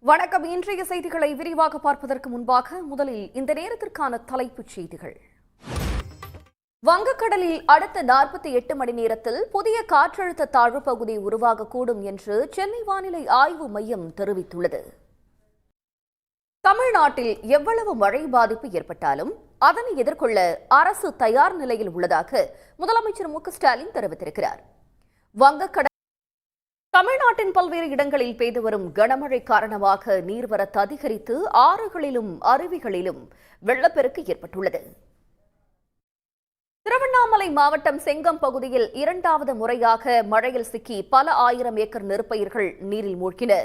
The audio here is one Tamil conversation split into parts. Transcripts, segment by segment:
வணக்கம். இன்றைய செய்திகளை விரிவாக பார்ப்பதற்கு முன்பாக முதலில் இந்த நேரத்திற்கான தலைப்புச் செய்திகள். வங்கக்கடலில் அடுத்த 48 மணி நேரத்தில் புதிய காற்றழுத்த தாழ்வு பகுதி உருவாகக்கூடும் என்று சென்னை வானிலை ஆய்வு மையம் தெரிவித்துள்ளது. தமிழ்நாட்டில் எவ்வளவு மழை பாதிப்பு ஏற்பட்டாலும் அதனை எதிர்கொள்ள அரசு தயார் நிலையில் உள்ளதாக முதலமைச்சர் மு.க.ஸ்டாலின் தெரிவித்திருக்கிறார். வங்கக்கடல் தமிழ்நாட்டின் பல்வேறு இடங்களில் பெய்து வரும் கனமழை காரணமாக நீர்வரத்து அதிகரித்து ஆறுகளிலும் அருவிகளிலும் வெள்ளப்பெருக்கு ஏற்பட்டுள்ளது. திருவண்ணாமலை மாவட்டம் செங்கம் பகுதியில் இரண்டாவது முறையாக மழையில் சிக்கி பல ஆயிரம் ஏக்கர் நெற்பயிர்கள் நீரில் மூழ்கின.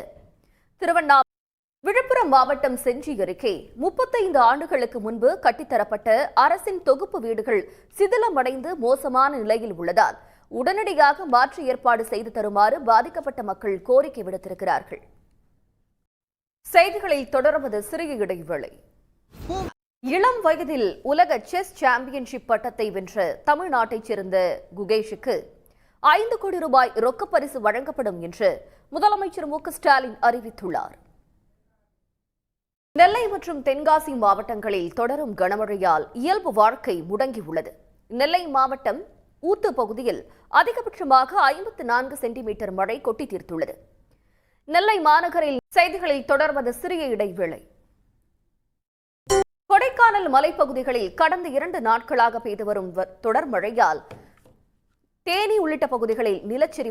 விழுப்புரம் மாவட்டம் செஞ்சி அருகே 35 ஆண்டுகளுக்கு முன்பு கட்டித்தரப்பட்ட அரசின் தொகுப்பு வீடுகள் சிதிலமடைந்து மோசமான நிலையில் உள்ளதால் உடனடியாக மாற்று ஏற்பாடு செய்து தருமாறு பாதிக்கப்பட்ட மக்கள் கோரிக்கை விடுத்திருக்கிறார்கள். செய்திகளில் தொடர்வது சிறிய இடைவேளை. இளம் வயதில் உலக செஸ் சாம்பியன்ஷிப் பட்டத்தை வென்ற தமிழ்நாட்டைச் சேர்ந்த குகேஷுக்கு 5 கோடி ரூபாய் ரொக்கப்பரிசு வழங்கப்படும் என்று முதலமைச்சர் மு.க.ஸ்டாலின் அறிவித்துள்ளார். நெல்லை மற்றும் தென்காசி மாவட்டங்களில் தொடரும் கனமழையால் இயல்பு வாழ்க்கை முடங்கியுள்ளது. நெல்லை மாவட்டம் ஊத்து பகுதியில் அதிகபட்சமாக 54 சென்டிமீட்டர் மழை கொட்டி தீர்த்துள்ளது. நெல்லை மாநகரில் செய்திகளில் தொடர்வது சிறிய இடைவேளை. கொடைக்கானல் மலைப்பகுதிகளில் கடந்த 2 நாட்களாக பெய்து வரும் தொடர் மழையால் தேனி உள்ளிட்ட பகுதிகளில் நிலச்சரிவு